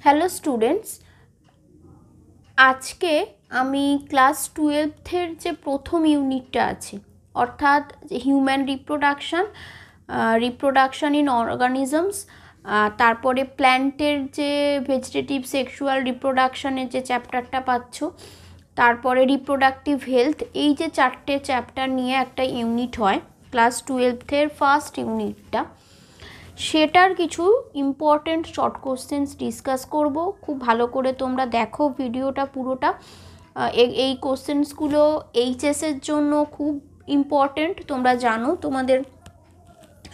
Hello students, আজকে আমি class 12-এর যে প্রথম ইউনিটটা আছে অর্থাৎ হিউম্যান রিপ্রোডাকশান ইন অর্গানিজমস, তারপরে প্ল্যান্টের যে ভেজিটেটিভ সেক্সুয়াল রিপ্রোডাকশানের যে চ্যাপ্টারটা পাচ্ছ, তারপরে রিপ্রোডাক্টিভ হেলথ, এই যে 4টে চ্যাপ্টার নিয়ে একটা ইউনিট হয় ক্লাস 12-এর ফার্স্ট ইউনিটটা, সেটার কিছু ইম্পর্টেন্ট শর্ট কোশ্চেন্স ডিসকাস করব। খুব ভালো করে তোমরা দেখো ভিডিওটা পুরোটা। এই কোশ্চেন্সগুলো এইচএসের জন্য খুব ইম্পর্টেন্ট। তোমরা জানো তোমাদের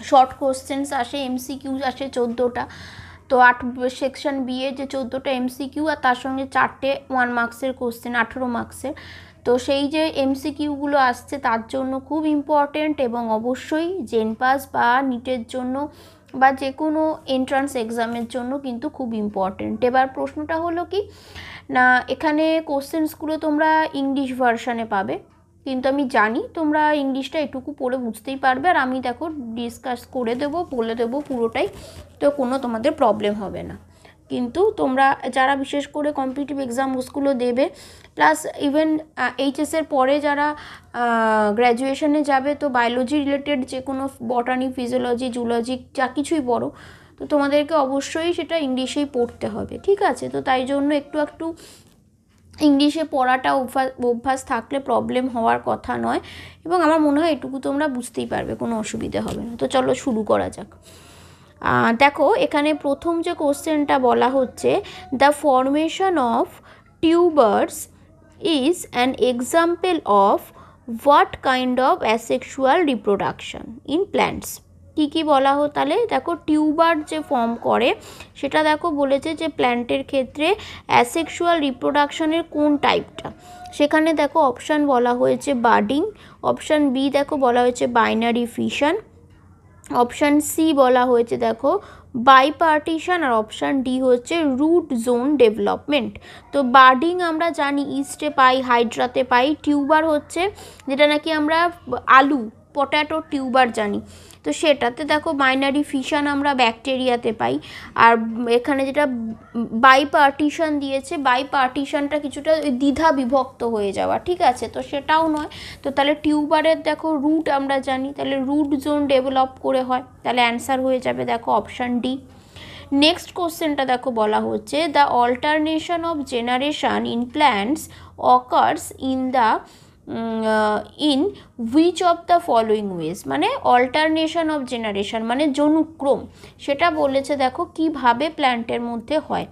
শর্ট কোশ্চেন্স আসে, এমসিকিউ আসে 14টা। তো সেকশন বি এর যে 14টা এমসিকিউ আর তার সঙ্গে 4টে 1 মার্কসের কোশ্চেন, 18 মার্কসের। তো সেই যে এমসিকিউগুলো আসছে তার জন্য খুব ইম্পর্টেন্ট এবং অবশ্যই জেনপাস বা নিটের জন্য বা যে কোনো এন্ট্রান্স এক্সামের জন্য কিন্তু খুব ইম্পর্টেন্ট। এবার প্রশ্নটা হলো কি না, এখানে কোশ্চেন্সগুলো তোমরা ইংলিশ ভার্সানে পাবে, কিন্তু আমি জানি তোমরা ইংলিশটা এটুকু পড়ে বুঝতেই পারবে, আর আমি দেখো ডিসকাস করে দেবো, বলে দেবো পুরোটাই, তো কোনো তোমাদের প্রবলেম হবে না। কিন্তু তোমরা যারা বিশেষ করে কম্পিটিটিভ এক্সামসগুলো দেবে, প্লাস ইভেন এইচএসের পরে যারা গ্র্যাজুয়েশনে যাবে, তো বায়োলজি রিলেটেড যে কোনো বটানি, ফিজিওলজি, জুলজি যা কিছুই পড়ো, তো তোমাদেরকে অবশ্যই সেটা ইংলিশেই পড়তে হবে, ঠিক আছে? তো তাই জন্য একটু ইংলিশে পড়াটা অভ্যাস থাকলে প্রবলেম হওয়ার কথা নয়, এবং আমার মনে হয় এটুকু তোমরা বুঝতেই পারবে, কোনো অসুবিধা হবে না। তো চলো শুরু করা যাক। দেখো এখানে প্রথম যে কোশ্চেনটা বলা হচ্ছে, the formation of tubers is an example of what kind of asexual reproduction in plants. কী বলা হো তাহলে, দেখো টিউবার যে ফর্ম করে সেটা দেখো বলেছে যে প্ল্যান্টের ক্ষেত্রে অ্যাসেক্সুয়াল রিপ্রোডাকশনের কোন টাইপটা। সেখানে দেখো অপশান বলা হয়েছে বাডিং, অপশান বি দেখো বলা হয়েছে বাইনারি ফিশন, অপশান সি বলা হয়েছে দেখো বাইপার্টিশন, আর অপশান ডি হচ্ছে রুট জোন ডেভেলপমেন্ট। তো বার্ডিং আমরা জানি ইস্টে পাই, হাইড্রাতে পাই। টিউবার হচ্ছে যেটা নাকি আমরা আলু, পট্যাটো টিউবার জানি, তো সেটাতে দেখো বাইনারি ফিশন আমরা ব্যাকটেরিয়াতে পাই। আর এখানে যেটা বাইপার্টিশন দিয়েছে, বাইপার্টিশনটা কিছুটা দ্বিধা বিভক্ত হয়ে যাওয়া, ঠিক আছে? তো সেটাও নয়। তো তাহলে টিউবারের দেখো রুট আমরা জানি, তাহলে রুট জোন ডেভেলপ করে হয়, তাহলে অ্যান্সার হয়ে যাবে দেখো অপশান ডি। নেক্সট কোশ্চেনটা দেখো বলা হচ্ছে, the alternation of generation in plants occurs in the in which of the following ways, মানে অল্টারনেশন অফ জেনারেশন মানে জনুক্রম, সেটা বলেছে দেখো কিভাবে প্ল্যান্টের মধ্যে হয়।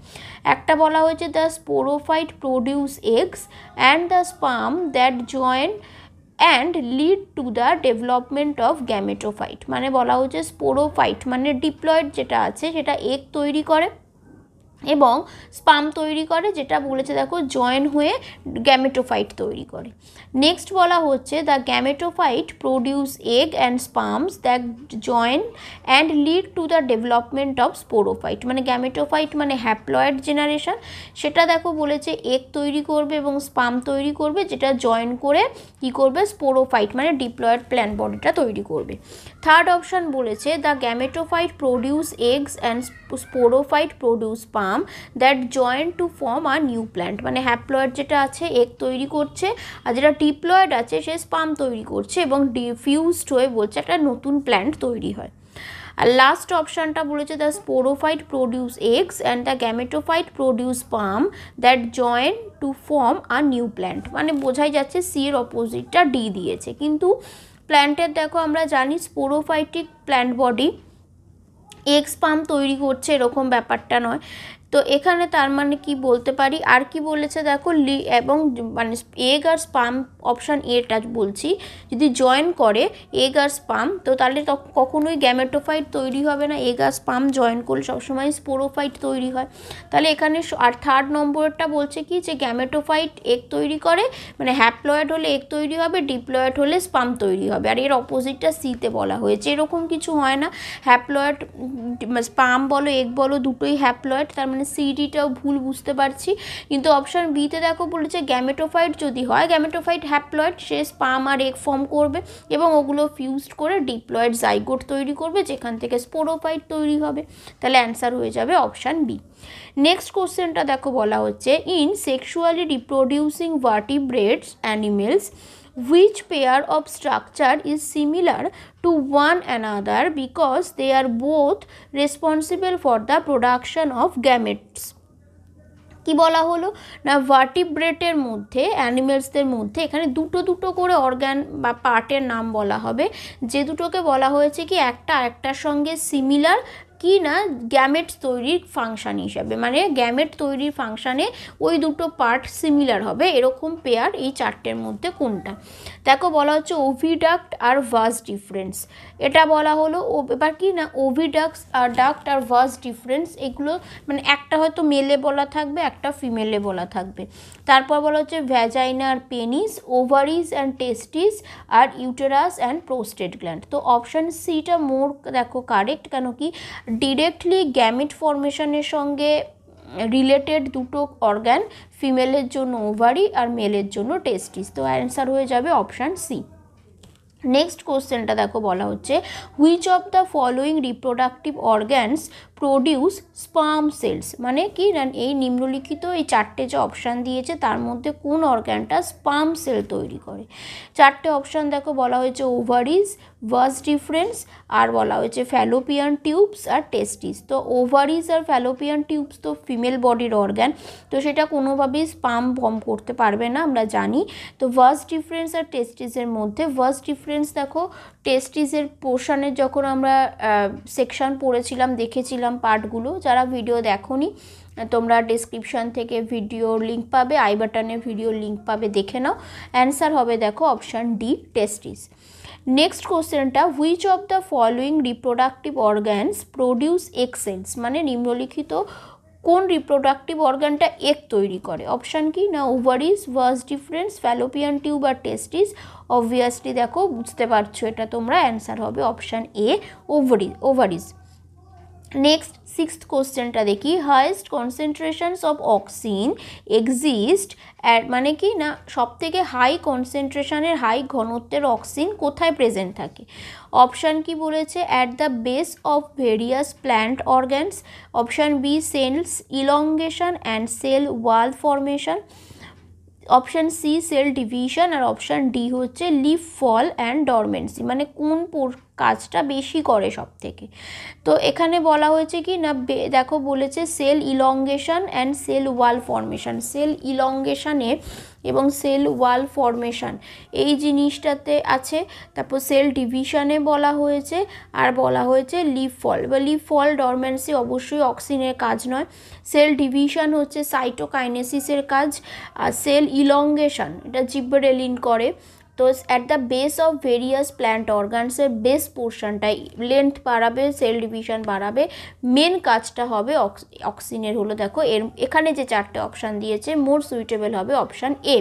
একটা বলা হয়েছে the sporophyte produce eggs and the sperm that join and lead to the development of gametophyte, মানে বলা হচ্ছে স্পোরোফাইট মানে ডিপ্লয়েড যেটা আছে সেটা এগ তৈরি করে এবং স্পাম তৈরি করে, যেটা বলেছে দেখো জয়েন হয়ে গ্যামেটোফাইট তৈরি করে। নেক্সট বলা হচ্ছে the gametophyte produce egg and sperms that join and lead to the development of sporophyte, মানে গ্যামেটোফাইট মানে হ্যাপ্লয়েড জেনারেশন, সেটা দেখো বলেছে এগ তৈরি করবে এবং স্পাম তৈরি করবে, যেটা জয়েন করে কী করবে স্পোরোফাইট মানে ডিপ্লয়েড প্ল্যান্ট বডিটা তৈরি করবে। থার্ড অপশান বলেছে the gametophyte produce eggs and sporophyte produce sperm that join to form a new plant, মানে হ্যাপ্লয়েড যেটা আছে এগ তৈরি করছে, আর যেটা ডিপ্লয়েড আছে সে স্পার্ম তৈরি করছে এবং ডিফিউজড হয়ে বলছে একটা নতুন প্ল্যান্ট তৈরি হয়। আর লাস্ট অপশানটা বলেছে the sporophyte produce eggs and the gametophyte produce sperm that join to form a new plant, মানে বোঝাই যাচ্ছে সি এর অপোজিটটা ডি দিয়েছে। কিন্তু প্ল্যান্টের দেখো আমরা জানি sporophytic plant body egg sperm তৈরি করছে এরকম ব্যাপারটা নয়। তো এখানে তার মানে কি বলতে পারি, আর কি বলেছে দেখো এবং মানে এগ আর স্পার্ম অপশান এটা বলছি, যদি জয়েন করে এগ আর স্পার্ম তো তাহলে কখনোই গ্যামেটোফাইট তৈরি হবে না, এগ আর স্পার্ম জয়েন করলে সবসময় স্পোরোফাইট তৈরি হয়। তাহলে এখানে আর থার্ড নম্বরটা বলছে কি যে গ্যামেটোফাইট এগ তৈরি করে, মানে হ্যাপ্লয়েড হলে এগ তৈরি হবে, ডিপ্লয়েড হলে স্পার্ম তৈরি হবে, আর এর অপোজিটটা সিতে বলা হয়েছে। এরকম কিছু হয় না, হ্যাপ্লয়েড স্পার্ম বলো এগ বলো দুটোই হ্যাপ্লয়েড, তার মানে সিডিটাও ভুল বুঝতে পারছি, কিন্তু অপশান বিতে দেখো বলেছে গ্যামেটোফাইট যদি হয়, গ্যামেটোফাইট হ্যাপ্লয়েড, সে স্পাম আর এগ ফর্ম করবে এবং ওগুলো ফিউজড করে ডিপ্লয়েড জাইগোট তৈরি করবে, যেখান থেকে স্পোরোফাইট তৈরি হবে। তাহলে অ্যান্সার হয়ে যাবে অপশান বি। নেক্সট কোশ্চেনটা দেখো বলা হচ্ছে in sexually reproducing vertebrates animals which pair of structure is similar to one another because they are both responsible for the production of gametes? কি বলা হলো না, ভার্টিব্রেটের মধ্যে, অ্যানিমেলসদের মধ্যে এখানে দুটো দুটো করে অর্গ্যান বা পার্টের নাম বলা হবে, যে দুটোকে বলা হয়েছে কি একটা আরেকটার সঙ্গে সিমিলার কি না গ্যামেট তৈরির ফাংশান হিসাবে, মানে গ্যামেট তৈরির ফাংশানে ওই দুটো পার্ট সিমিলার হবে, এরকম পেয়ার এই চারটের মধ্যে কোনটা? দেখো বলা হচ্ছে ওভিডাক্ট আর ভাস ডিফারেন্স, এটা বলা হলো। এবার কি না ওভিডাক্ট আর ডাক্ট আর ভাস ডিফারেন্স, এগুলো মানে একটা হয়তো মেলে বলা থাকবে, একটা ফিমেলে বলা থাকবে। তারপর বলা হচ্ছে ভ্যাজাইনা আর পেনিস, ওভারিজ অ্যান্ড টেস্টিস, আর ইউটেরাস অ্যান্ড প্রোস্টেট গ্ল্যান্ড। তো অপশান সিটা মোর দেখো কারেক্ট, কেন কি ডিরেক্টলি গ্যামেট ফর্মেশনের সঙ্গে রিলেটেড দুটো অর্গ্যান, ফিমেলের জন্য ওভারি আর মেলের জন্য টেস্টিস। তো অ্যান্সার হয়ে যাবে অপশান সি। নেক্সট কোশ্চেনটা দেখো বলা হচ্ছে which of the following reproductive organs produce sperm cells, মানে কি না এই নিম্নলিখিত এই চারটে যে অপশান দিয়েছে তার মধ্যে কোন অর্গ্যানটা স্পার্ম সেল তৈরি করে? চারটে অপশান দেখো বলা হয়েছে ওভারিজ, ভাস ডিফারেন্স, আর বলা হয়েছে ফ্যালোপিয়ান টিউবস আর টেস্টিস। তো ওভারিজ আর ফ্যালোপিয়ান টিউবস তো ফিমেল বডির অর্গ্যান, তো সেটা কোনোভাবেই স্পার্ম ফর্ম করতে পারবে না, আমরা জানি। তো ভাস ডিফারেন্স আর টেস্টিসের মধ্যে ভাস ডিফারেন্স দেখো টেস্টিসের পোর্শনের যখন আমরা সেকশন পড়েছিলাম, দেখেছিলাম পার্টগুলো, যারা ভিডিও দেখোনি তোমরা ডেসক্রিপশান থেকে ভিডিওর লিঙ্ক পাবে, আই বাটনে ভিডিওর লিঙ্ক পাবে, দেখে নাও। অ্যান্সার হবে দেখো অপশান ডি টেস্টিস। নেক্সট কোশ্চেনটা which of the following reproductive organs produce egg cells, মানে নিম্নলিখিত কোন রিপ্রোডাক্টিভ অর্গানটা এগ তৈরি করে? অপশান কি না ovaries, vas deferens, fallopian tube আর টেস্টিস। অবভিয়াসলি দেখো বুঝতে পারছো এটা তোমরা, অ্যান্সার হবে option A ovaries. Next sixth কোশ্চেনটা দেখি highest concentrations of auxin exist at, মানে কি না সবথেকে হাই কনসেন্ট্রেশনের হাই ঘনত্বের অক্সিন কোথায় প্রেজেন্ট থাকে? অপশান কি বলেছে at the base of various plant organs, option B cells elongation and cell wall formation, option C cell division, আর অপশান ডি হচ্ছে লিফ ফল অ্যান্ড ডরমেন্সি, মানে কোন কাজটা বেশি করে সব থেকে? তো এখানে বলা হয়েছে কি না দেখো বলেছে cell elongation and cell wall formation, cell ইলংগেশনে এবং সেল ওয়াল ফরমেশন এই জিনিসটাতে আছে। তারপর সেল ডিভিশনে বলা হয়েছে, আর বলা হয়েছে লিফ ফল বা লিফ ফল ডরমেন্সি অবশ্যই অক্সিনের কাজ নয়। সেল ডিভিশন হচ্ছে সাইটোকাইনেসিসের কাজ, আর সেল ইলংগেশন এটা জিব্বেরেলিন করে। তো at the base of various plant অর্গানসের বেস পোর্শনটাই লেন্থ বাড়াবে, সেল ডিভিশন বাড়াবে, মেন কাজটা হবে অক্সিনের হলো। দেখো এখানে যে চারটে অপশান দিয়েছে মোর সুইটেবল হবে অপশান এ।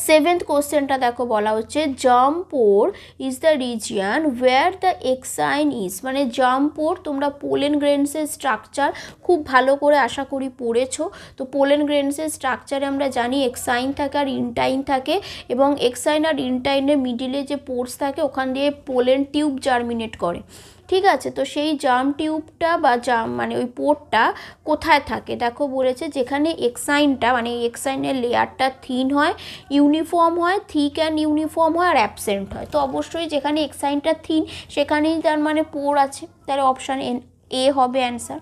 সেভেন্থ কোশ্চেনটা দেখো বলা হচ্ছে germ pore is the region where the exine is, মানে জার্ম পোর তোমরা পোলেন গ্রেনসের স্ট্রাকচার খুব ভালো করে আশা করি পড়েছো। তো পোলেন গ্রেনসের স্ট্রাকচারে আমরা জানি এক্সাইন থাকে আর ইনটাইন থাকে, এবং এক্সাইন আর ইনটাইনের মিডিলে যে পোর্স থাকে ওখান দিয়ে পোলেন টিউব জার্মিনেট করে, ঠিক আছে? তো সেই জার্ম টিউবটা বা মানে ওই পোরটা কোথায় থাকে? দেখো বলেছে যেখানে এক্সাইনটা মানে এক্সাইনের লেয়ারটা থিন হয়, ইউনিফর্ম হয়, থিক অ্যান্ড ইউনিফর্ম হয়, আর অ্যাবসেন্ট হয়। তো অবশ্যই যেখানে এক্সাইনটা থিন সেখানেই তার মানে পোর আছে, তাহলে অপশান এ হবে অ্যান্সার।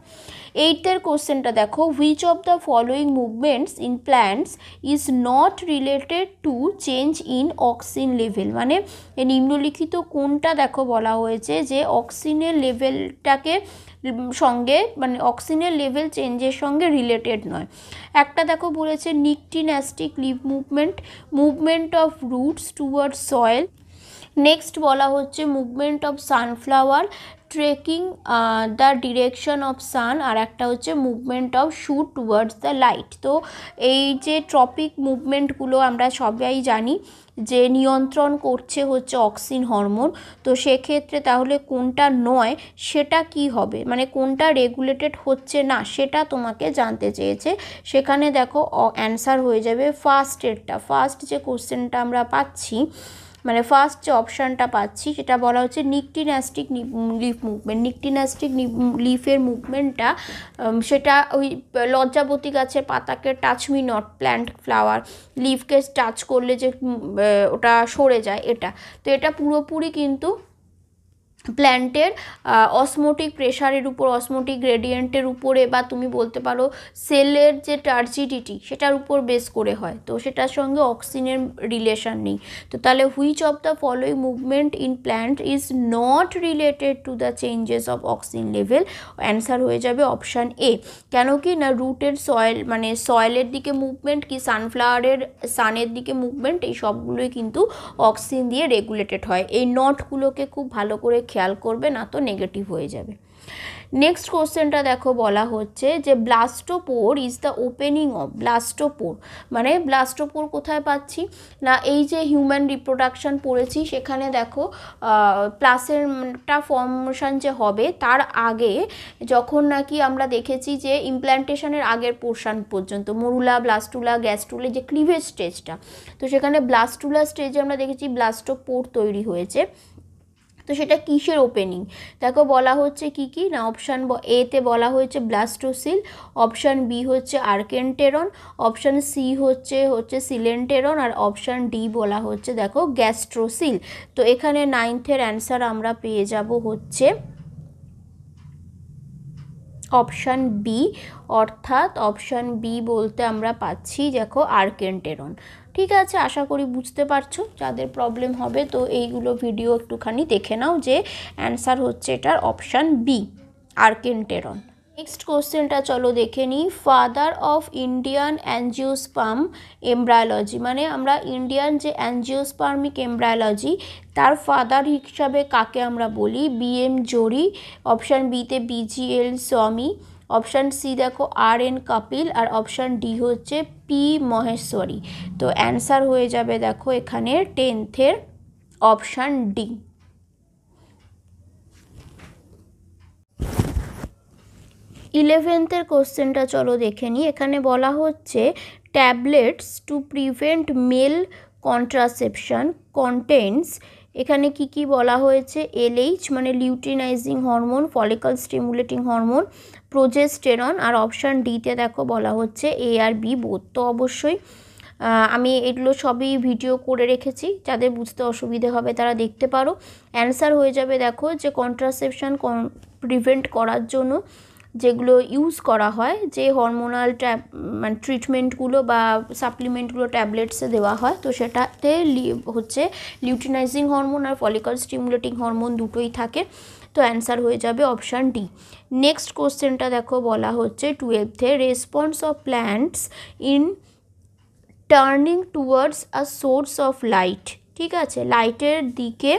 এইটের কোশ্চেনটা দেখো which of the following movements in plants is not related to change in auxin level, মানে নিম্নলিখিত কোনটা দেখো বলা হয়েছে যে অক্সিনের লেভেলটাকে সঙ্গে মানে অক্সিনের লেভেল চেঞ্জের সঙ্গে রিলেটেড নয়। একটা দেখো বলেছে nyctinastic leaf movement, movement of roots towards soil, next বলা হচ্ছে movement of sunflower tracking the direction of sun, আর একটা হচ্ছে movement of shoot towards the light. তো এই যে ট্রপিক মুভমেন্টগুলো আমরা সবাই জানি যে নিয়ন্ত্রণ করছে হচ্ছে অক্সিন হরমোন। তো সেক্ষেত্রে তাহলে কোনটা নয় সেটা কি হবে, মানে কোনটা রেগুলেটেড হচ্ছে না সেটা তোমাকে জানতে চেয়েছে। সেখানে দেখো অ্যান্সার হয়ে যাবে ফার্স্টেরটা। ফার্স্ট যে কোশ্চেনটা আমরা পাচ্ছি, মানে ফার্স্ট যে অপশানটা পাচ্ছি সেটা বলা হচ্ছে নিকটিনাস্টিক লিফ মুভমেন্ট। নিকটিনাস্টিক লিফের মুভমেন্টটা সেটা ওই লজ্জাবতী গাছের পাতাকে touch me not plant flower, লিফকে টাচ করলে যে ওটা সরে যায় এটা। তো এটা পুরোপুরি কিন্তু প্ল্যান্টের অসমোটিক প্রেশারের উপর, অসমোটিক গ্রেডিয়েন্টের উপরে, বা তুমি বলতে পারো সেলের যে টার্জিডিটি সেটার উপর বেস করে হয়। তো সেটার সঙ্গে অক্সিজেনের রিলেশন নেই। তো তাহলে which of the following movement in plant is not related to the changes of oxygen level? Answer হয়ে যাবে অপশান এ। কেন কি না, রুটের সয়েল মানে সয়েলের দিকে মুভমেন্ট, কি সানফ্লাওয়ারের সানের দিকে মুভমেন্ট, এই সবগুলোই কিন্তু অক্সিজেন দিয়ে রেগুলেটেড হয়। এই নটগুলোকে খুব ভালো করে খেয়াল করবে, না তো নেগেটিভ হয়ে যাবে। নেক্সট কোশ্চেনটা দেখো বলা হচ্ছে যে blastopore is the opening of. Blastopore মানে ব্লাস্টোপোর কোথায় পাচ্ছি না, এই যে হিউম্যান রিপ্রোডাকশন পড়েছি সেখানে দেখো প্লাসেন্টা ফর্মেশন যে হবে তার আগে, যখন নাকি আমরা দেখেছি যে ইমপ্ল্যান্টেশনের আগের পোর্শন পর্যন্ত মরুলা, ব্লাস্টুলা, গ্যাস্ট্রুলা যে ক্লিভেজ স্টেজটা, তো সেখানে ব্লাস্টুলা স্টেজে আমরা দেখেছি ব্লাস্টোপোর তৈরি হয়েছে। তো সেটা কিসের ওপেনিং দেখো বলা হচ্ছে কি কি না, অপশান এতে বলা হয়েছে ব্লাস্টোসিল, অপশান বি হচ্ছে আর্কেন্টেরন, অপশান সি হচ্ছে সিলেন্টেরন, আর অপশান ডি বলা হচ্ছে দেখো গ্যাস্ট্রোসিল। তো এখানে 9th অ্যান্সার আমরা পেয়ে যাব হচ্ছে অপশান বি, অর্থাৎ অপশান বি বলতে আমরা পাচ্ছি দেখো আর্কেন্টেরন। ঠিক আছে, আশা করি বুঝতে পারছো। যাদের প্রবলেম হবে তো এইগুলো ভিডিও একটুখানি দেখে নাও, যে অ্যান্সার হচ্ছে এটার অপশান বি, আর্কেন্টেরন। নেক্সট কোশ্চেনটা চলো দেখে নিই। Father of Indian angiosperm embryology, মানে আমরা ইন্ডিয়ান যে অ্যাঞ্জিওস্পার্মিক এমব্রায়োলজি তার ফাদার হিসাবে কাকে আমরা বলি? বি.এম. জোরি, অপশান বিতে বি.জি.এল. স্বামী, অপশান সি দেখো আর.এন. কপিল, আর অপশান ডি হচ্ছে পি. মহেশ্বরী। তো অ্যান্সার হয়ে যাবে দেখো এখানে 10th অপশান ডি। 11th কোশ্চেনটা চলো দেখে নিই। এখানে বলা হচ্ছে tablets to prevent male contraception contents, এখানে কি কি বলা হয়েছে? এলএইচ মানে luteinizing hormone, follicle stimulating hormone, progesterone, আর অপশান ডিতে দেখো বলা হচ্ছে এ আর বি বোথ। তো অবশ্যই আমি এগুলো সবই ভিডিও করে রেখেছি, যাদের বুঝতে অসুবিধে হবে তারা দেখতে পারো। অ্যান্সার হয়ে যাবে দেখো যে কন্ট্রাসেপশন প্রিভেন্ট করার জন্য যেগুলো ইউজ করা হয়, যে হরমোনাল মানে ট্রিটমেন্টগুলো বা সাপ্লিমেন্টগুলো ট্যাবলেটসে দেওয়া হয়, তো সেটাতে হচ্ছে লিউটিনাইজিং হরমোন আর ফলিকল স্টিমুলেটিং হরমোন দুটোই থাকে। তো অ্যান্সার হয়ে যাবে অপশান ডি। নেক্সট কোশ্চেনটা দেখো বলা হচ্ছে 12th response of plants in turning towards a source of light. ঠিক আছে, লাইটের দিকে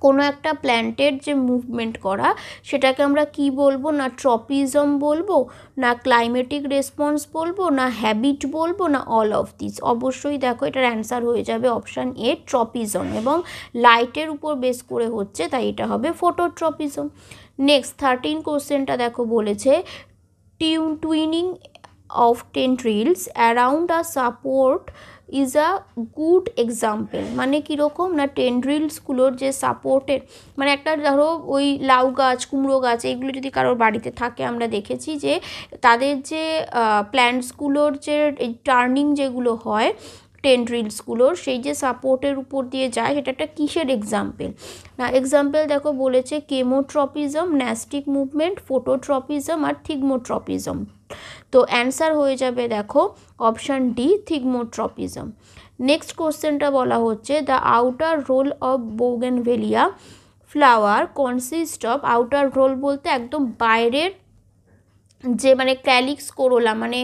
কোনো একটা প্ল্যান্টের যে মুভমেন্ট করা সেটাকে আমরা কি বলবো? না ট্রপিজম বলবো, না ক্লাইমেটিক রেসপন্স বলবো, না হ্যাবিট বলবো, না অল অফ দিস? অবশ্যই দেখো এটার অ্যান্সার হয়ে যাবে অপশান এ ট্রপিজম, এবং লাইটের উপর বেস করে হচ্ছে তাই এটা হবে ফোটোট্রপিজম। নেক্সট 13 কোশ্চেনটা দেখো বলেছে twining of tendrils around a support is a good example, মানে কীরকম না টেন্ড্রিলসগুলোর যে সাপোর্টের, মানে একটা ধরো ওই লাউ গাছ, কুমড়ো গাছ, এইগুলো যদি কারোর বাড়িতে থাকে আমরা দেখেছি যে তাদের যে প্ল্যান্টসগুলোর যে টার্নিং যেগুলো হয় টেন্ড্রিলসগুলোর, সেই যে সাপোর্টের উপর দিয়ে যায় সেটা একটা কিসের এক্সাম্পল? না এক্সাম্পল দেখো বলেছে কেমোট্রপিজম, ন্যাস্টিক মুভমেন্ট, ফোটোট্রপিজম, আর থিগমোট্রপিজম। তো অ্যান্সার হয়ে যাবে দেখো অপশান ডি থিগমোট্রপিজম। নেক্সট কোশ্চেনটা বলা হচ্ছে the outer whorl of bougainvillea flower consist of. Outer whorl বলতে একদম বাইরের যে মানে ক্যালিক্স কোরোলা মানে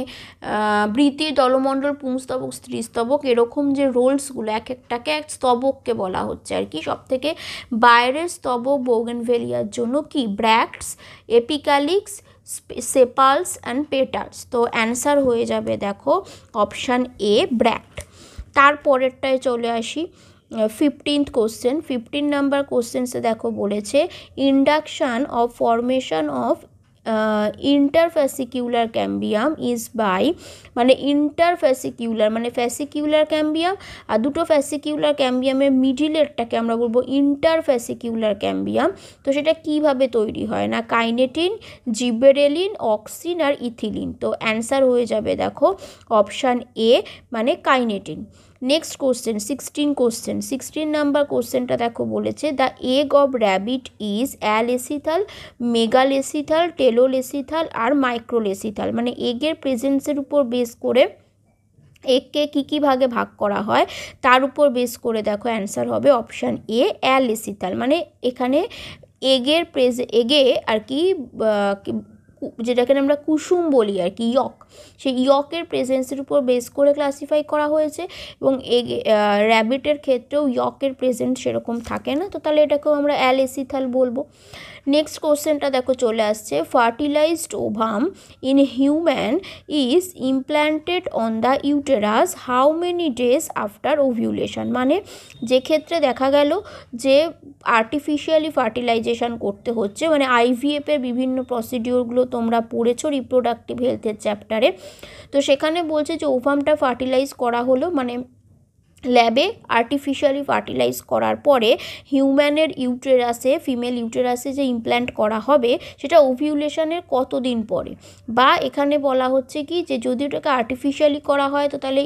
বৃতি, দলমণ্ডল, পুংস্তবক, স্ত্রীস্তবক, এরকম যে রোলসগুলো এক একটাকে এক স্তবককে বলা হচ্ছে আর কি। সব থেকে বাইরের স্তবক বোগেনভেলিয়ার জন্য কি ব্র্যাক্টস, এপিক্যালিক্স, সেপালস অ্যান্ড পেটালস। তো অ্যান্সার হয়ে যাবে দেখো অপশান এ ব্র্যাক্ট। তারপরেরটায় চলে আসি 15th কোশ্চেন। 15 নাম্বার কোশ্চেন্সে দেখো বলেছে induction of formation of interfascicular cambium is by, মানে ইন্টারফ্যাসিকিউলার মানে ফ্যাসিকিউলার ক্যাম্বিয়াম, আর দুটো ফ্যাসিকিউলার ক্যাম্বিয়ামের মিডিলেরটাকে আমরা বলবো ইন্টারফ্যাসিকিউলার ক্যাম্বিয়াম। তো সেটা কিভাবে তৈরি হয় না কাইনেটিন, জিবেরেলিন, অক্সিন আর ইথিলিন। তো অ্যান্সার হয়ে যাবে দেখো অপশান এ মানে kinetin. Next question 16 question. 16 number কোশ্চেনটা দেখো বলেছে the egg of rabbit is alecithal, megalecithal, telolecithal আর মাইক্রোলেসিথাল। মানে এগের প্রেজেন্সের উপর বেস করে এগকে কী ভাগে ভাগ করা হয় তার উপর বেস করে দেখো অ্যান্সার হবে অপশান এ অ্যালেসিথাল। মানে এখানে এগে আর কি যেটাকে আমরা কুসুম বলি আর কি, ইয়ক, সেই ইয়কের প্রেজেন্সের উপর বেস করে ক্লাসিফাই করা হয়েছে। এবং র্যাবিটের ক্ষেত্রেও ইয়কের প্রেজেন্ট সেরকম থাকে না, তো তাহলে এটাকেও আমরা অ্যালেসিথাল বলবো। নেক্সট কোশ্চেনটা দেখো চলে আসছে fertilised ovum in human is implanted on the uterus how many days after ovulation. মানে যে ক্ষেত্রে দেখা গেল যে আর্টিফিশিয়ালি ফার্টিলাইজেশন করতে হচ্ছে, মানে আইভিএফের বিভিন্ন প্রসিডিওরগুলো তোমরা পড়েছো রিপ্রোডাক্টিভ হেলথের চ্যাপ্টারে। তো সেখানে বলছে যে ওভামটা ফার্টিলাইজ করা হলো, মানে ল্যাবে আর্টিফিশিয়ালি ফার্টিলাইজ করার পরে হিউম্যানের ইউটেরাসে, ফিমেল ইউটেরাসে যে ইমপ্ল্যান্ট করা হবে সেটা ওভিউলেশনের কতদিন পরে, বা এখানে বলা হচ্ছে কি যে যদি ওটাকে আর্টিফিশিয়ালি করা হয় তো তাহলে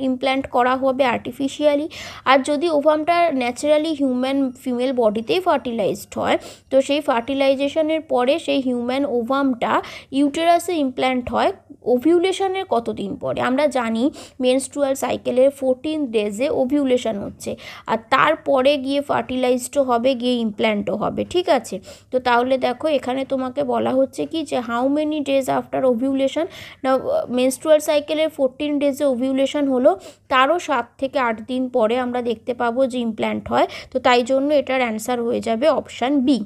ইমপ্ল্যান্ট করা হবে আর্টিফিশিয়ালি, আর যদি ওভামটা ন্যাচারালি হিউম্যান ফিমেল বডিতেই ফার্টিলাইজড হয় তো সেই ফার্টিলাইজেশনের পরে সেই হিউম্যান ওভামটা ইউটেরাসে ইমপ্ল্যান্ট হয় ওভিউলেশনের কতদিন পরে। আমরা জানি মেনস্ট্রুয়াল সাইকেলের 14 ডেজে ওভিউলেশন হচ্ছে, আর তারপরে গিয়ে ফার্টিলাইজডও হবে, গিয়ে ইমপ্ল্যান্টও হবে, ঠিক আছে। তো তাহলে দেখো এখানে তোমাকে বলা হচ্ছে কি যে how many days after ovulation, না মেনস্ট্রুয়াল সাইকেলের 14 ডেজে ওভিউলেশন হলো, তারও 7 থেকে 8 দিন পরে আমরা দেখতে পাবো যে ইমপ্ল্যান্ট হয়। তো তাই জন্য এটার অ্যান্সার হয়ে যাবে অপশান বি।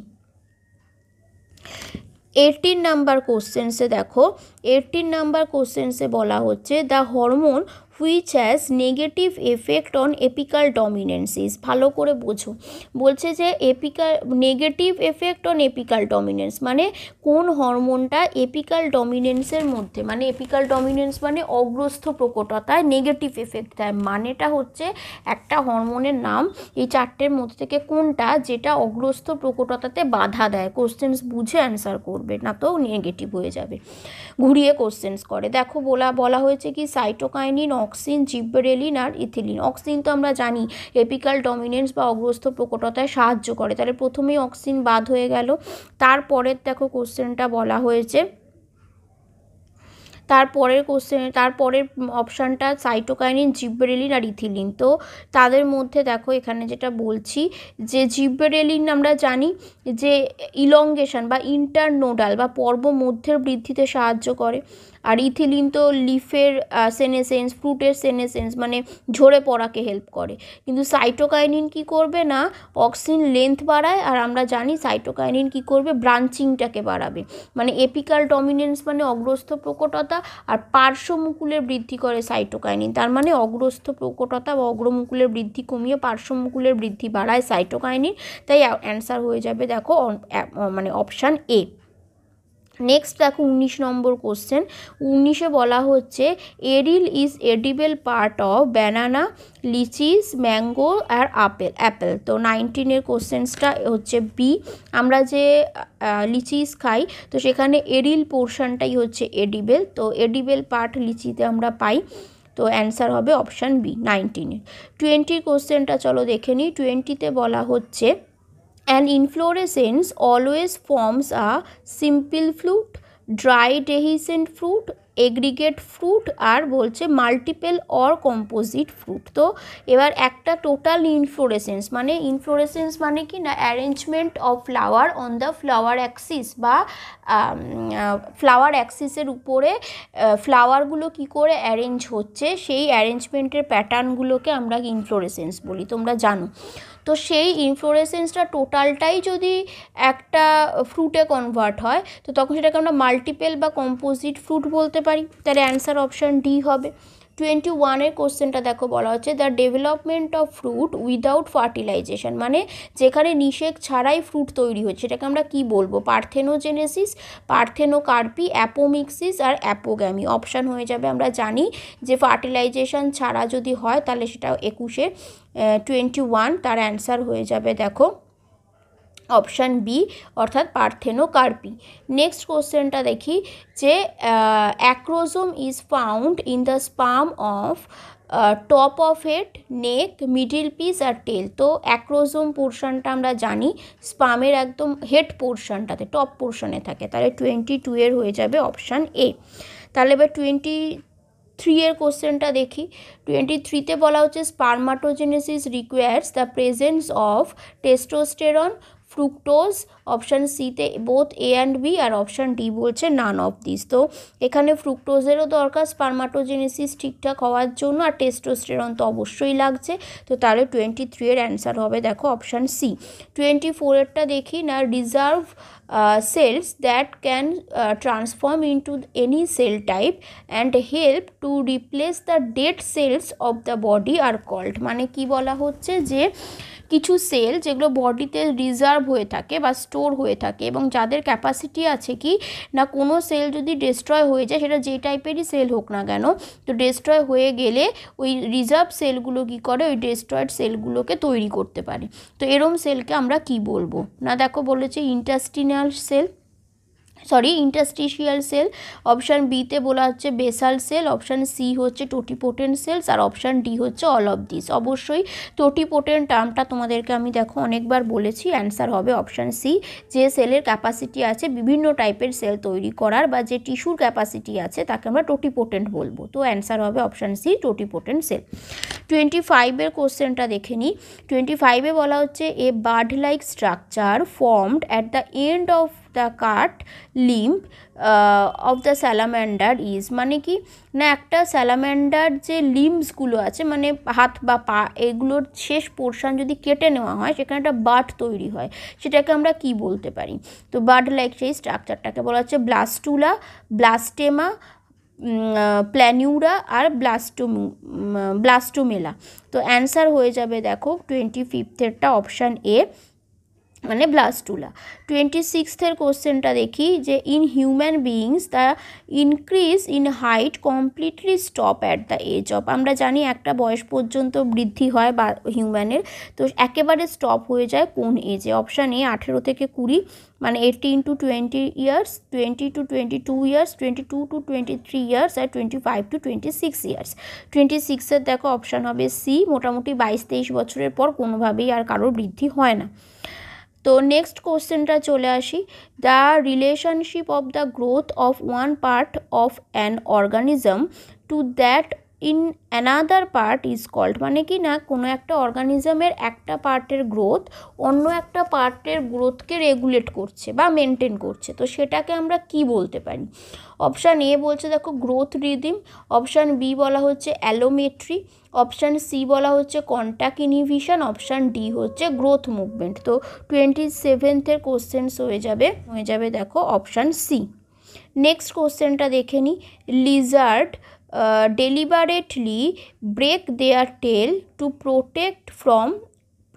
18 নাম্বার কোশ্চেন্সে দেখো 18 নাম্বার কোশ্চেন্সে বলা হচ্ছে the hormone which has negative effect on apical dominance is. ভালো করে বোঝো, বলছে যে negative effect on apical dominance মানে কোন হরমোনটা এপিক্যাল ডমিনেন্সের মধ্যে, মানে এপিক্যাল ডমিনেন্স মানে অগ্রস্থ প্রকটতায় নেগেটিভ এফেক্ট দেয়। মানেটা হচ্ছে একটা হরমোনের নাম, এই চারটের মধ্যে থেকে কোনটা যেটা অগ্রস্থ প্রকটতাতে বাধা দেয়। কোশ্চেন্স বুঝে অ্যান্সার করবে, না তো নেগেটিভ হয়ে যাবে, ঘুরিয়ে কোশ্চেন্স করে। দেখো বলা হয়েছে কি সাইটোকাইনিন, অক্সিন, জিবরেলিন আর ইথিলিন। অক্সিন তো আমরা জানি এপিক্যাল ডমিনেন্স বা অগ্রস্থ প্রকটতায় সাহায্য করে, তাহলে প্রথমেই অক্সিন বাদ হয়ে গেল। তারপরের দেখো কোশ্চেনটা বলা হয়েছে, তারপরের অপশানটা সাইটোকাইনিন, জিবরেলিন আর ইথিলিন। তো তাদের মধ্যে দেখো এখানে যেটা বলছি যে জিবরেলিন আমরা জানি যে ইলংগেশন বা ইন্টারনোডাল বা পর্ব মধ্যের বৃদ্ধিতে সাহায্য করে, আর ইথিলিন তো লিফের সেনেসেন্স, ফ্রুটের সেনেসেন্স মানে ঝরে পড়াকে হেল্প করে। কিন্তু সাইটোকাইনিন কি করবে না অক্সিন লেন্থ বাড়ায়, আর আমরা জানি সাইটোকাইনিন কি করবে ব্রাঞ্চিংটাকে বাড়াবে। মানে এপিক্যাল ডমিনেন্স মানে অগ্রস্থ প্রকটতা, আর পার্শ্বমুকুলের বৃদ্ধি করে সাইটোকাইনিন, তার মানে অগ্রস্থ প্রকটতা বা অগ্রমুকুলের বৃদ্ধি কমিয়ে পার্শ্বমুকুলের বৃদ্ধি বাড়ায় সাইটোকাইনিন। তাই অ্যান্সার হয়ে যাবে দেখো মানে অপশান এ। নেক্সট দেখো 19 নম্বর কোশ্চেন। 19-এ বলা হচ্ছে aril is edible part of banana, litchis, mango আর অ্যাপেল। তো 19-এর কোশ্চেন্সটা হচ্ছে বি। আমরা যে লিচিস খাই তো সেখানে এরিল পোর্শনটাই হচ্ছে এডিবেল, তো এডিবেল পার্ট লিচিতে আমরা পাই। তো অ্যান্সার হবে অপশান বি 19-এর। 20 কোশ্চেনটা চলো দেখে নিই। 20-তে বলা হচ্ছে an inflorescence always forms a simple fruit, dry dehiscent fruit, aggregate fruit আর বলছে মাল্টিপল অর কম্পোজিট ফ্রুট। তো এবার একটা টোটাল ইনফ্লোরেসেন্স মানে কি না arrangement of flower on the flower Axis বা ফ্লাওয়ার অ্যাক্সিসের উপরে ফ্লাওয়ারগুলো কি করে অ্যারেঞ্জ হচ্ছে সেই অ্যারেঞ্জমেন্টের প্যাটার্নগুলোকে আমরা ইনফ্লোরেসেন্স বলি, তোমরা জানো। তো সেই ইনফ্লোরেসেন্সটা টোটালটাই যদি একটা ফ্রুটে কনভার্ট হয় তো তখন সেটাকে আমরা মাল্টিপল বা কম্পোজিট ফ্রুট বলতে পারি। তাহলে অ্যান্সার অপশান ডি হবে। 21-এর কোশ্চেনটা দেখো বলা হচ্ছে the development of fruit without fertilization, মানে যেখানে নিষেক ছাড়াই ফ্রুট তৈরি হচ্ছে সেটাকে আমরা কি বলবো? পার্থেনোজেনেসিস, পার্থেনোকার্পি, অ্যাপোমিক্সিস আর অ্যাপোগ্যামি। অপশান হয়ে যাবে, আমরা জানি যে ফার্টিলাইজেশন ছাড়া যদি হয় তাহলে সেটা 21 তার অ্যান্সার হয়ে যাবে দেখো অপশান বি অর্থাৎ পার্থেনোকার্পি। নেক্সট কোশ্চেনটা দেখি যে acrosome is found in the sperm of top of head, neck, middle piece আর টেল। তো অ্যাক্রোজোম পোর্শনটা আমরা জানি স্পার্মের একদম হেড পোর্শনটাতে টপ পোর্শনে থাকে, তাহলে 22 হয়ে যাবে অপশান এ। তাহলে এবার 23-এর কোশ্চেনটা দেখি। 23-তে বলা হচ্ছে spermatogenesis requires the presence of testosterone, fructose. Option সিতে বোথ এ অ্যান্ড বি আর অপশান ডি বলছে নান অফ দিস। তো এখানে ফ্রুক্টোজেরও দরকার স্পার্মাটোজেনেসিস ঠিকঠাক হওয়ার জন্য, আর টেস্টোস্টেরন তো অবশ্যই লাগছে। তো তাহলে 23-এর অ্যান্সার হবে দেখো অপশান সি। 24-এরটা দেখি না reserve cells that can transform into any cell type and help to replace the dead cells of the body are called, মানে কি বলা হচ্ছে যে কিছু সেল যেগুলো বডিতে রিজার্ভ হয়ে থাকে বা স্টোর হয়ে থাকে এবং যাদের ক্যাপাসিটি আছে কি না কোনো সেল যদি ডিস্ট্রয় হয়ে যায় সেটা যে টাইপেরই সেল হোক না কেন, তো ডিস্ট্রয় হয়ে গেলে ওই রিজার্ভ সেলগুলো কী করে ওই ডিস্ট্রয়েড সেলগুলোকে তৈরি করতে পারে। তো এরম সেলকে আমরা কি বলবো না, দেখো বলেছে ইন্টারস্টিশিয়াল সেল। অপশান বিতে বলা হচ্ছে বেসাল সেল, অপশান সি হচ্ছে টোটিপোটেন্ট সেলস আর অপশান ডি হচ্ছে অল অফ দিস। অবশ্যই টোটিপোটেন্ট টার্মটা তোমাদেরকে আমি দেখো অনেকবার বলেছি, অ্যান্সার হবে অপশান সি। যে সেলের ক্যাপাসিটি আছে বিভিন্ন টাইপের সেল তৈরি করার বা যে টিস্যুর ক্যাপাসিটি আছে তাকে আমরা টোটিপোটেন্ট বলবো। তো অ্যান্সার হবে অপশান সি টোটিপোটেন্ট সেল। 25-এর কোশ্চেনটা দেখে নিই। 25-এ বলা হচ্ছে a bird like structure formed at the end of the cut limb of the salamander is, মানে কি না একটা স্যালামান্ডার যে লিম্বসগুলো আছে মানে হাত বা পা এগুলোর শেষ পোর্শন যদি কেটে নেওয়া হয় সেখানে একটা বার্ড তৈরি হয়, সেটাকে আমরা কি বলতে পারি? তো বার্ড লাইক সেই স্ট্রাকচারটাকে বলা হচ্ছে ব্লাস্টুলা, ব্লাস্টেমা, প্ল্যানিউরা আর ব্লাস্টোমেলা। তো অ্যান্সার হয়ে যাবে দেখো 25-এরটা অপশান এ মানে ব্লাস্টুলা। 26-এর কোশ্চেনটা দেখি যে in human beings the increase in height completely stop at the age of, আমরা জানি একটা বয়স পর্যন্ত বৃদ্ধি হয় বা হিউম্যানের, তো একেবারে স্টপ হয়ে যায় কোন এজে? অপশান এ 18 থেকে 20 মানে 18 to 20 years, 20 to 22 years, 22 to 23 years আর 25 to 26 ইয়ার্স। 26-এর দেখো অপশান হবে সি, মোটামুটি 22-23 বছরের পর কোনোভাবেই আর কারোর বৃদ্ধি হয় না। তো নেক্সট কোশ্চেনটা চলে আসি, the relationship of the growth of one part of an organism to that in another part is called, মানে কি না কোনো একটা অর্গানিজমের একটা পার্টের গ্রোথ অন্য একটা পার্টের গ্রোথকে রেগুলেট করছে বা মেনটেন করছে, তো সেটাকে আমরা কি বলতে পারি? অপশান এ বলছে দেখো গ্রোথ রিদিম, অপশান বি বলা হচ্ছে অ্যালোমেট্রি, অপশান সি বলা হচ্ছে কন্ট্যাক্ট ইনহিবিশন, অপশান ডি হচ্ছে গ্রোথ মুভমেন্ট। তো 27-এর কোশ্চেন্স হয়ে যাবে দেখো অপশান সি। নেক্সট কোশ্চেনটা দেখে নিই, Lizaad deliberately break their tail to protect from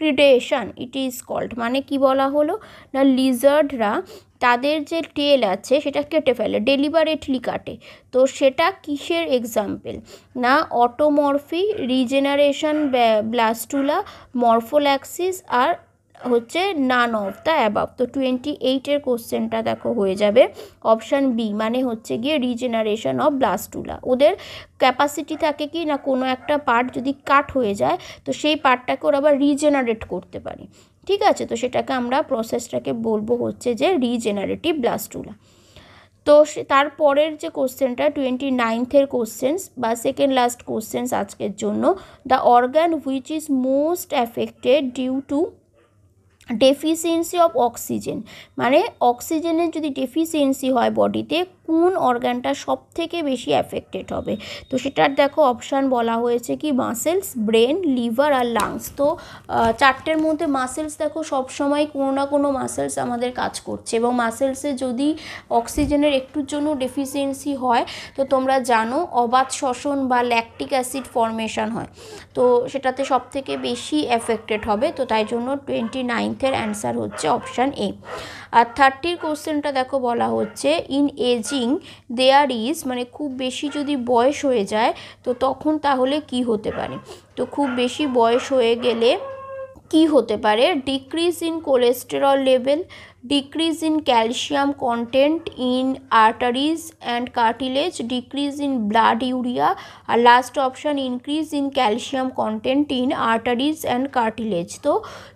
predation it is called, মানে কি বলা হলো না লিজার্ডরা তাদের যে টেল আছে সেটা কেটে ফেলে, ডেলিবারেটলি কাটে, তো সেটা কিসের এক্সাম্পল? না অটোমরফি, রিজেনারেশন, ব্লাস্টুলা, মরফোল্যাক্সিস আর হচ্ছে নান অফ দ্য অ্যাবাভ। তো 28-এর কোশ্চেনটা দেখো হয়ে যাবে অপশান বি, মানে হচ্ছে গিয়ে রিজেনারেশন অফ ব্লাস্টুলা। ওদের ক্যাপাসিটি থাকে কি না কোনো একটা পার্ট যদি কাট হয়ে যায় তো সেই পার্টটাকে ওরা আবার রিজেনারেট করতে পারে, ঠিক আছে? তো সেটাকে আমরা প্রসেসটাকে বলবো হচ্ছে যে রিজেনারেটিভ ব্লাস্টুলা। তো তারপরের যে কোশ্চেনটা 29th কোশ্চেন্স বা সেকেন্ড লাস্ট কোশ্চেন্স আজকের জন্য, the organ which is most affected due to deficiency of oxygen, মানে অক্সিজেনের যদি ডেফিসিয়েন্সি হয় বডিতে কোন অর্গানটা সব থেকে বেশি অ্যাফেক্টেড হবে। তো সেটার দেখো অপশান বলা হয়েছে কি মাসেলস, ব্রেন, লিভার আর লাংস। তো চারটের মধ্যে মাসেলস দেখো সবসময় কোনো না কোনো মাসেলস আমাদের কাজ করছে, এবং মাসেলসে যদি অক্সিজেনের একটুর জন্য ডেফিসিয়েন্সি হয় তো তোমরা জানো অবাত শ্বসন বা ল্যাকটিক অ্যাসিড ফর্মেশন হয়, তো সেটাতে সব থেকে বেশি এফেক্টেড হবে। তো তাই জন্য 29th অ্যান্সার হচ্ছে অপশান এ। আর 30 কোশ্চেনটা দেখো বলা হচ্ছে ইন এজিং দেয়ার ইজ, মানে খুব বেশি যদি বয়স হয়ে যায় তো তখন তাহলে কি হতে পারে। তো খুব বেশি বয়স হয়ে গেলে কি হতে পারে, decrease in cholesterol level, decrease in calcium content in arteries and cartilage, decrease in blood urea, আর last option increase in calcium content in arteries and cartilage. তো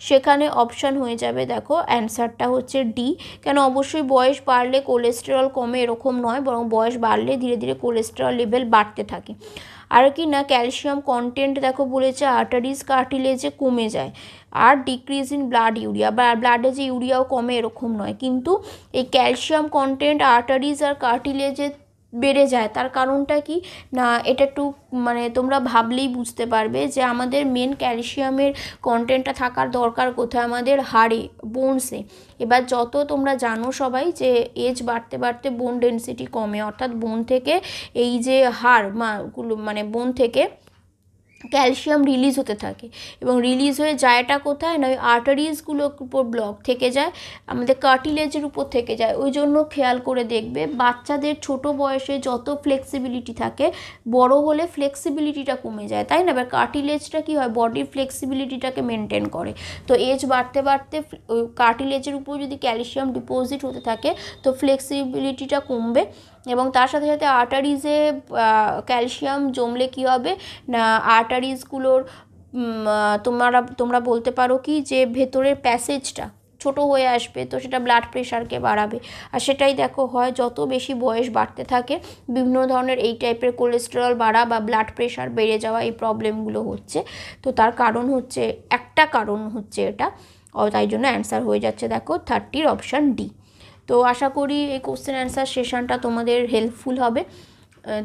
সেখানে অপশান হয়ে যাবে দেখো অ্যান্সারটা হচ্ছে ডি। কেন, অবশ্যই বয়স বাড়লে কোলেস্টেরল কমে এরকম নয়, বরং বয়স বাড়লে ধীরে ধীরে কোলেস্টেরল লেভেল বাড়তে থাকে। আর কি না, ক্যালসিয়াম কন্টেন্ট দেখো বলেছে আর্টারিজ কার্টিলেজে কমে যায়, আর ডিক্রিজ ইন ব্লাড ইউরিয়া, বা ব্লাডে যে ইউরিয়াও কমে এরকম নয়, কিন্তু এই ক্যালসিয়াম কন্টেন্ট আর্টারিজ আর কার্টিলেজে বেড়ে যায়। তার কারণটা কি না, এটা একটু মানে তোমরা ভাবলেই বুঝতে পারবে যে আমাদের মেন ক্যালসিয়ামের কন্টেন্টটা থাকার দরকার কোথায়, আমাদের হাড়ে, বোনসে। এবার যত তোমরা জানো সবাই যে এজ বাড়তে বাড়তে বোন ডেনসিটি কমে, অর্থাৎ বোন থেকে এই যে হাড় মানে বোন থেকে ক্যালসিয়াম রিলিজ হতে থাকে, এবং রিলিজ হয়ে যায়টা কোথায় না, ওই আর্টারিজগুলোর উপর ব্লক থেকে যায়, আমাদের কার্টিলেজের উপর থেকে যায়। ওই জন্য খেয়াল করে দেখবে বাচ্চাদের ছোট বয়সে যত ফ্লেক্সিবিলিটি থাকে বড় হলে ফ্লেক্সিবিলিটিটা কমে যায়, তাই না। এবার কার্টিলেজটা কী হয়, বডির ফ্লেক্সিবিলিটিটাকে মেনটেন করে। তো এজ বাড়তে বাড়তে ওই কার্টিলেজের উপর যদি ক্যালসিয়াম ডিপোজিট হতে থাকে তো ফ্লেক্সিবিলিটিটা কমবে, এবং তার সাথে সাথে আর্টারিজে ক্যালসিয়াম জমলে কী হবে না, আর্টারিজগুলোর তোমরা বলতে পারো কি যে ভেতরের প্যাসেজটা ছোট হয়ে আসবে, তো সেটা ব্লাড প্রেশারকে বাড়াবে। আর সেটাই দেখো হয় যত বেশি বয়স বাড়তে থাকে বিভিন্ন ধরনের এই টাইপের কোলেস্টেরল বাড়া বা ব্লাড প্রেশার বেড়ে যাওয়া এই প্রবলেমগুলো হচ্ছে। তো তার কারণ হচ্ছে, একটা কারণ হচ্ছে এটা, তাই জন্য অ্যান্সার হয়ে যাচ্ছে দেখো 30 অপশান ডি। তো আশা করি এই কোশ্চেন অ্যান্সার সেশনটা তোমাদের হেল্পফুল হবে।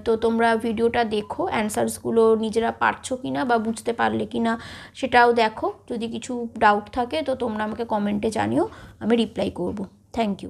তো তোমরা ভিডিওটা দেখো, অ্যান্সার্সগুলো নিজেরা পারছো কি না বা বুঝতে পারলে কি না সেটাও দেখো। যদি কিছু ডাউট থাকে তো তোমরা আমাকে কমেন্টে জানিও, আমি রিপ্লাই করব। Thank you.